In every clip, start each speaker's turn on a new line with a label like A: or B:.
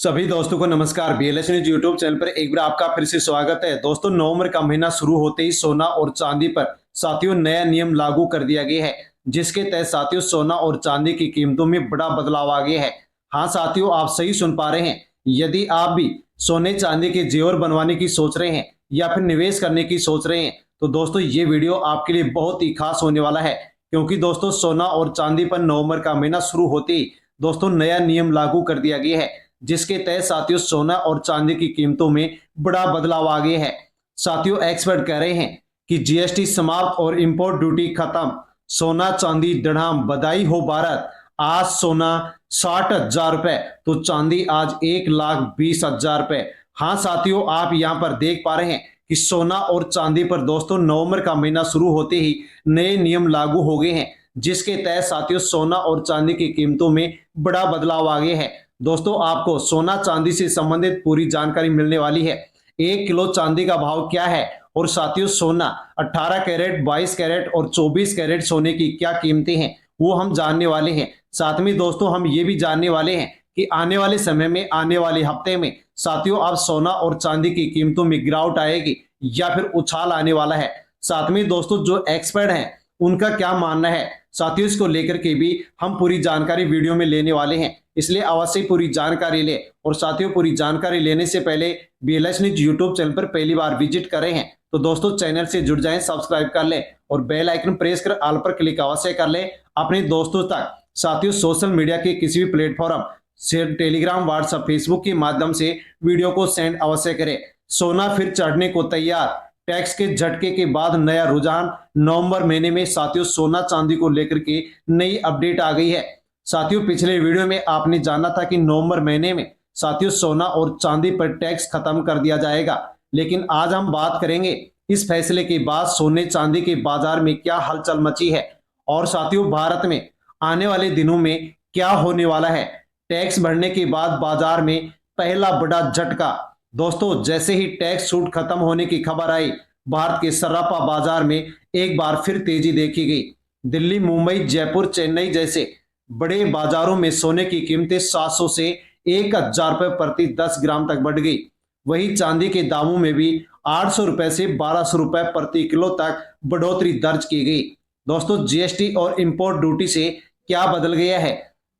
A: सभी दोस्तों को नमस्कार। बीएलएस न्यूज यूट्यूब चैनल पर एक बार आपका फिर से स्वागत है। दोस्तों, नवंबर का महीना शुरू होते ही सोना और चांदी पर साथियों नया नियम लागू कर दिया गया है, जिसके तहत साथियों सोना और चांदी की कीमतों में बड़ा बदलाव आ गया है। हाँ साथियों, आप सही सुन पा रहे हैं। यदि आप भी सोने चांदी के जेवर बनवाने की सोच रहे हैं या फिर निवेश करने की सोच रहे हैं, तो दोस्तों ये वीडियो आपके लिए बहुत ही खास होने वाला है, क्योंकि दोस्तों सोना और चांदी पर नवंबर का महीना शुरू होते ही दोस्तों नया नियम लागू कर दिया गया है, जिसके तहत साथियों सोना और चांदी की कीमतों में बड़ा बदलाव आ गया है। साथियों, एक्सपर्ट कह रहे हैं कि जीएसटी समाप्त और इंपोर्ट ड्यूटी खत्म। सोना चांदी दढ़ाम, बधाई हो भारत। आज सोना 60,000 रुपए तो चांदी आज 1,20,000 रुपए। हाँ साथियों, आप यहाँ पर देख पा रहे हैं कि सोना और चांदी पर दोस्तों नवंबर का महीना शुरू होते ही नए नियम लागू हो गए हैं, जिसके तहत साथियों सोना और चांदी की कीमतों में बड़ा बदलाव आ गया है। दोस्तों, आपको सोना चांदी से संबंधित पूरी जानकारी मिलने वाली है। 1 किलो चांदी का भाव क्या है और साथियों सोना 18 कैरेट, 22 कैरेट और 24 कैरेट सोने की क्या कीमतें हैं, वो हम जानने वाले हैं। साथ में दोस्तों हम ये भी जानने वाले हैं कि आने वाले समय में, आने वाले हफ्ते में साथियों आप सोना और चांदी की कीमतों में गिरावट आएगी या फिर उछाल आने वाला है। साथ में दोस्तों जो एक्सपर्ट हैं उनका क्या मानना है साथियों, इसको लेकर के भी हम पूरी जानकारी वीडियो में लेने वाले हैं, इसलिए अवश्य पूरी जानकारी ले। और साथियों, पूरी जानकारी लेने से पहले बीएलएस न्यूज यूट्यूब चैनल पर पहली बार विजिट कर रहे हैं तो दोस्तों चैनल से जुड़ जाएं, सब्सक्राइब कर ले और बेल आइकन प्रेस कर ऑल पर क्लिक अवश्य कर ले अपने दोस्तों तक। साथियों, सोशल मीडिया के किसी भी प्लेटफॉर्म से, टेलीग्राम, व्हाट्सएप, फेसबुक के माध्यम से वीडियो को सेंड अवश्य करें। सोना फिर चढ़ने को तैयार, टैक्स के झटके के बाद नया रुझान। नवंबर महीने में साथियों सोना चांदी को लेकर के नई अपडेट आ गई है। साथियों, पिछले वीडियो में आपने जाना था कि नवंबर महीने में साथियों सोना और चांदी पर टैक्स खत्म कर दिया जाएगा, लेकिन आज हम बात करेंगे इस फैसले के बाद सोने चांदी के बाजार में क्या हलचल मची है और साथियों भारत में आने वाले दिनों में क्या होने वाला है। टैक्स बढ़ने के बाद बाजार में पहला बड़ा झटका। दोस्तों, जैसे ही टैक्स छूट खत्म होने की खबर आई, भारत के सराफा बाजार में एक बार फिर तेजी देखी गई। दिल्ली, मुंबई, जयपुर, चेन्नई जैसे बड़े बाजारों में सोने की कीमतें 700 से 1,000 रुपए प्रति 10 ग्राम तक बढ़ गई। वहीं चांदी के दामों में भी 800 रुपए से 1,200 रुपए प्रति किलो तक बढ़ोतरी दर्ज की गई। दोस्तों, जीएसटी और इंपोर्ट ड्यूटी से क्या बदल गया है।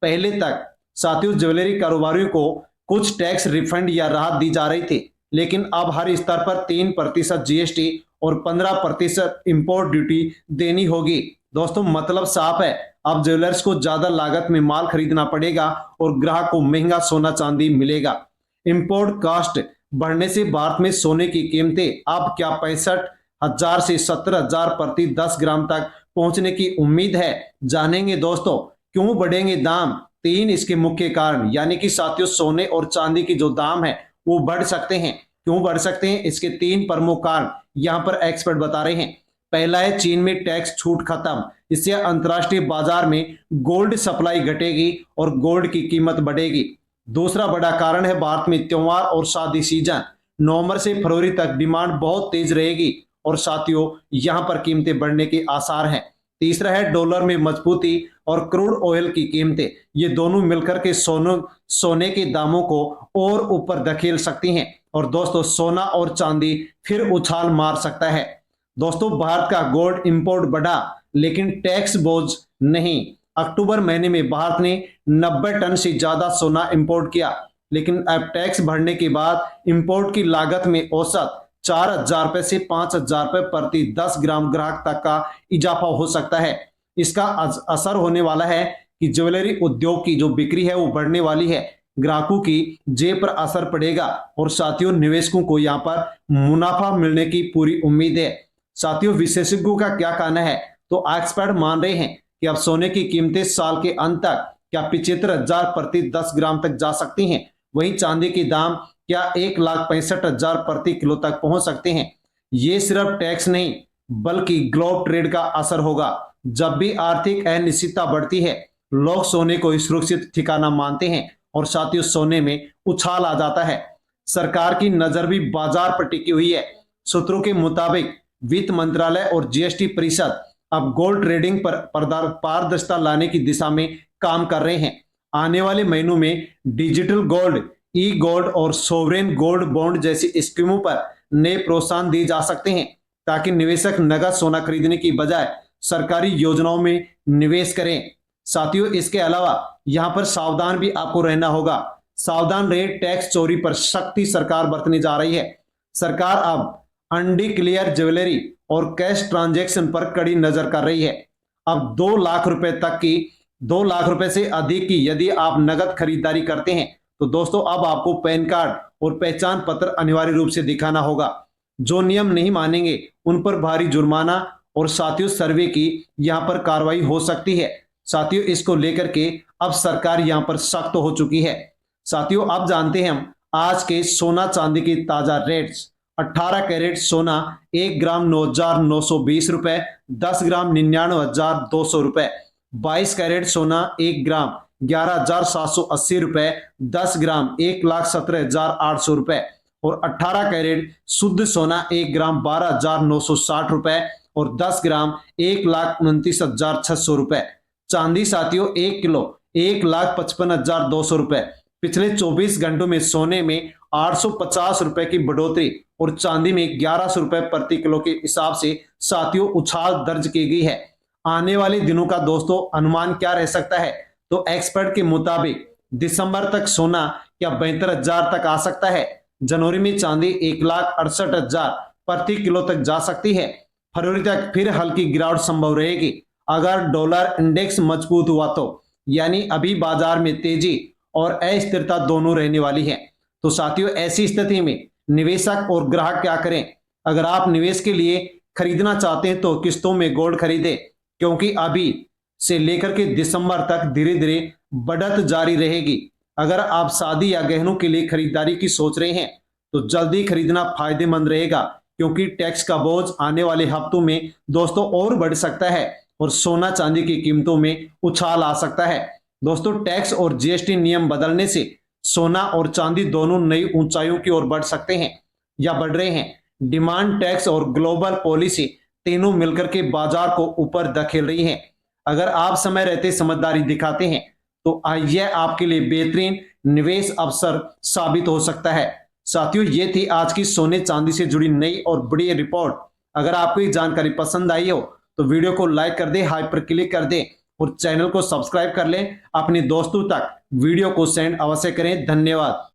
A: पहले तक साथियों ज्वेलरी कारोबारियों को कुछ टैक्स रिफंड या राहत दी जा रही थी, लेकिन अब हर स्तर पर 3% जीएसटी और 15% इंपोर्ट ड्यूटी देनी होगी। दोस्तों, मतलब साफ है, अब ज्वेलर्स को ज्यादा लागत में माल खरीदना पड़ेगा और ग्राहक को महंगा सोना चांदी मिलेगा। इंपोर्ट कास्ट बढ़ने से भारत में सोने की कीमतें अब क्या 65,000 से 70,000 प्रति 10 ग्राम तक पहुंचने की उम्मीद है। जानेंगे दोस्तों क्यों बढ़ेंगे दाम। 3 इसके मुख्य कारण, यानी कि साथियों सोने और चांदी की जो दाम है वो बढ़ सकते हैं। क्यों बढ़ सकते हैं, इसके 3 प्रमुख कारण यहाँ पर एक्सपर्ट बता रहे हैं। पहला है चीन में टैक्स छूट खत्म, इससे अंतर्राष्ट्रीय बाजार में गोल्ड सप्लाई घटेगी और गोल्ड की कीमत बढ़ेगी। दूसरा बड़ा कारण है भारत में त्योहार और शादी सीजन। नवंबर से फरवरी तक डिमांड बहुत तेज रहेगी और साथियों यहाँ पर कीमतें बढ़ने के आसार हैं। तीसरा है डॉलर में मजबूती और क्रूड ऑयल की कीमतें, ये दोनों मिलकर के सोने के दामों को और ऊपर धकेल सकती हैं और दोस्तों सोना और चांदी फिर उछाल मार सकता है। दोस्तों, भारत का गोल्ड इंपोर्ट बढ़ा लेकिन टैक्स बोझ नहीं। अक्टूबर महीने में भारत ने 90 टन से ज्यादा सोना इंपोर्ट किया, लेकिन अब टैक्स बढ़ने के बाद इंपोर्ट की लागत में औसत 4,000 रुपए से 5,000 रुपए प्रति 10 ग्राम ग्राहक तक का इजाफा हो सकता है। इसका असर होने वाला है कि ज्वेलरी उद्योग की जो बिक्री है वो बढ़ने वाली है, ग्राहकों की जेब पर असर पड़ेगा और साथियों निवेशकों को यहाँ पर मुनाफा मिलने की पूरी उम्मीद है। साथियों, विशेषज्ञों का क्या कहना है, तो एक्सपर्ट मान रहे हैं कि अब सोने की कीमतें साल के अंत तक क्या 75,000 प्रति 10 ग्राम तक जा सकती हैं। वहीं चांदी के दाम क्या 1,65,000 प्रति किलो तक पहुंच सकते हैं। ये सिर्फ टैक्स नहीं बल्कि ग्लोबल ट्रेड का असर होगा। जब भी आर्थिक अनिश्चितता बढ़ती है, लोग सोने को सुरक्षित ठिकाना मानते हैं और साथियों सोने में उछाल आ जाता है। सरकार की नजर भी बाजार पर टिकी हुई है। सूत्रों के मुताबिक वित्त मंत्रालय और जीएसटी परिषद अब गोल्ड ट्रेडिंग पर पारदर्शिता लाने की दिशा में काम कर रहे हैं। आने वाले महीनों में डिजिटल गोल्ड ई गोल्ड और सोवरेन गोल्ड बॉन्ड जैसी स्कीमों पर नए प्रोत्साहन दिए जा सकते हैं ताकि निवेशक नगद सोना खरीदने की बजाय सरकारी योजनाओं में निवेश करें। साथियों, इसके अलावा यहां पर सावधान भी आपको रहना होगा। सावधान रहे, टैक्स चोरी पर सख्ती सरकार बरतने जा रही है। सरकार अब अनडिक्लेयर ज्वेलरी और कैश ट्रांजैक्शन पर कड़ी नजर कर रही है। अब 2 लाख रुपए तक की 2 लाख रुपए से अधिक की यदि आप नगद खरीदारी करते हैं तो दोस्तों अब आपको पैन कार्ड और पहचान पत्र अनिवार्य रूप से दिखाना होगा। जो नियम नहीं मानेंगे उन पर भारी जुर्माना और साथियों सर्वे की यहां पर कार्रवाई हो सकती है। साथियों, इसको लेकर के अब सरकार यहां पर सख्त हो चुकी है। साथियों, अब जानते हैं हम आज के सोना चांदी की ताजा रेट्स। 18 कैरेट सोना 1 ग्राम 9,920 रुपए, 10 ग्राम 99,200 रुपए। 22 कैरेट सोना 1 ग्राम 11,780 रुपए, 10 ग्राम 1,17,800 रुपए और 18 कैरेट शुद्ध सोना 1 ग्राम 12,960 रुपए और 10 ग्राम 1,29,600 रुपए। चांदी साथियों 1 किलो 1,55,200 रुपए। पिछले 24 घंटों में सोने में 850 रुपए की बढ़ोतरी और चांदी में 1100 रुपए प्रति किलो के हिसाब से साथियों उछाल दर्ज की गई है। आने वाले दिनों का दोस्तों अनुमान क्या रह सकता है? तो एक्सपर्ट के मुताबिक दिसंबर तक सोना क्या 72,000 तक आ सकता है। जनवरी में चांदी 1,68,000 प्रति किलो तक जा सकती है। फरवरी तक फिर हल्की गिरावट संभव रहेगी अगर डॉलर इंडेक्स मजबूत हुआ तो, यानी अभी बाजार में तेजी और अस्थिरता दोनों रहने वाली है। तो साथियों, ऐसी स्थिति में निवेशक और ग्राहक क्या करें? अगर आप निवेश के लिए खरीदना चाहते हैं तो किस्तों में गोल्ड खरीदें, क्योंकि अभी से लेकर के दिसंबर तक धीरे धीरे बढ़त जारी रहेगी। अगर आप शादी या गहनों के लिए खरीदारी की सोच रहे हैं तो जल्दी खरीदना फायदेमंद रहेगा, क्योंकि टैक्स का बोझ आने वाले हफ्तों में दोस्तों और बढ़ सकता है और सोना चांदी की कीमतों में उछाल आ सकता है। दोस्तों, टैक्स और जीएसटी नियम बदलने से सोना और चांदी दोनों नई ऊंचाइयों की ओर बढ़ सकते हैं या बढ़ रहे हैं। डिमांड टैक्स और ग्लोबल पॉलिसी तीनों मिलकर के बाजार को ऊपर धकेल रही हैं। अगर आप समय रहते समझदारी दिखाते हैं तो यह आपके लिए बेहतरीन निवेश अवसर साबित हो सकता है। साथियों, ये थी आज की सोने चांदी से जुड़ी नई और बड़ी रिपोर्ट। अगर आपको ये जानकारी पसंद आई हो तो वीडियो को लाइक कर दे, हाई पर क्लिक कर दे और चैनल को सब्सक्राइब कर लें। अपने दोस्तों तक वीडियो को सेंड अवश्य करें। धन्यवाद।